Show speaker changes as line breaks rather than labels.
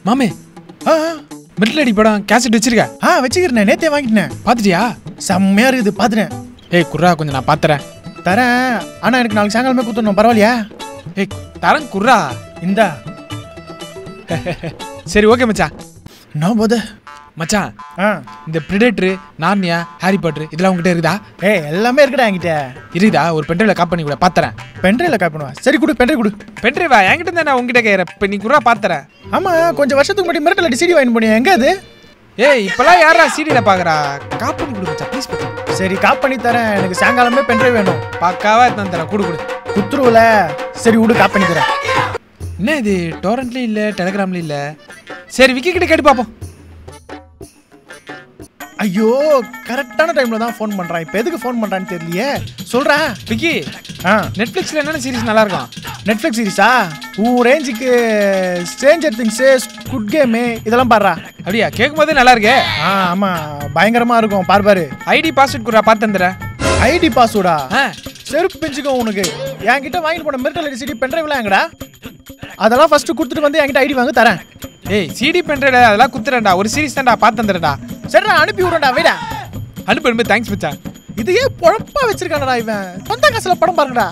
மாமே மிடில் அடி படம் கேசட் வச்சிருக்க?
வச்சுக்கிறேன், நேத்தே வாங்கிட்டேன்.
பாத்துட்டியா?
செம்மையா இருக்குது, பாத்துட்டேன்.
ஏய் குர்ரா, கொஞ்சம் நான் பாத்துறேன்.
தரேன், ஆனா எனக்கு நாளைக்கு சாயங்காலமே கொடுத்துடணும், பரவாயில்லையா?
ஏய் தரேன் குர்ரா.
இந்தா.
சரி ஓகே மச்சான்.
நான் போத
மச்சான், இந்த பிரெடேட்டர், நார்னியா, ஹாரி பாட்டர் இதெல்லாம் உங்ககிட்ட இருக்குதா?
எல்லாமே இருக்குடா என்கிட்ட.
இருக்குதா? ஒரு பென்ட்ரைவ்ல காப் பண்ணி கூட பாத்துறேன்.
பென்ட்ரைவ்ல காப் பண்ணுவா? சரி கொடு, பென்ட்ரைவ் கொடு.
பென்ட்ரைவா என்கிட்ட தான், நான் உங்ககிட்ட கேக்குறேன். இப்ப நீ குர்ரா பாத்துறேன்.
ஆமா, கொஞ்சம் வருஷத்துக்கு முன்னாடி மிரட்டல் டிசிடி வாங்கி போனியா, எங்க அது?
ஏய் இப்பெல்லாம் யாரா சிடில பாக்குறா? காப் பண்ணி கொடு மச்சான், ப்ளீஸ் மச்சான்.
சரி காப் பண்ணி தரேன், எனக்கு சாயங்காலமே பென்ட்ரைவ் வேணும்.
பக்காவா எடுத்து தரேன், கொடு கொடு.
குத்துருவல. சரி விடு, காப் பண்ணி தரேன்.
என்ன இது, டொரண்ட்லயும் இல்ல டெலிகிராம்லயும் இல்ல. சரி விக்கி கிட்ட கேட்டு பாப்போம்.
ஐயோ, கரெக்டான டைம்ல தான் ஃபோன் பண்றான். இப்போ எதுக்கு ஃபோன் பண்றான்னு தெரியலையே. சொல்றா
விக்கி. நெட்ஃபிளிக்ஸ்ல என்னென்ன சீரிஸ் நல்லா இருக்கும்?
நெட்ஃபிளிக்ஸ் சீரிஸா? ரேஞ்சுக்கு ஸ்ட்ரேஞ்சர் திங்ஸ், ஸ்குட் கேம் இதெல்லாம் பாடுறா.
அப்படியா? கேட்கும் போதே நல்லா இருக்கே.
ஆமா, பயங்கரமா இருக்கும், பாரு.
ஐடி பாஸ்வேர்ட் குறா பார்த்து தந்துறேன்.
ஐடி பாஸ்வேர்டா? செருப்பு பிஞ்சுக்கும் உனக்கு. என்கிட்ட வாங்கிட்டு போன மிரட்டல் சிடி பென்ட்ரைவ்லாம் எங்கடா? அதெல்லாம் ஃபர்ஸ்ட் கொடுத்துட்டு வந்து என்கிட்ட ஐடி வாங்க தரேன்.
ஏய் சிடி பென்ட்ரைவ் அதெல்லாம் குத்துறேன்டா, ஒரு சீரிஸ் தான்டா பார்த்து தந்துறேன்டா.
சரிடா, அனுப்பி விடுறேன்டா, வைடா.
அனுப்பு, தேங்க்ஸ் மச்சான்.
இது ஏன் பொழப்பா வச்சிருக்கானடா இவன்? சொந்த காசுல படம் பாருங்கடா.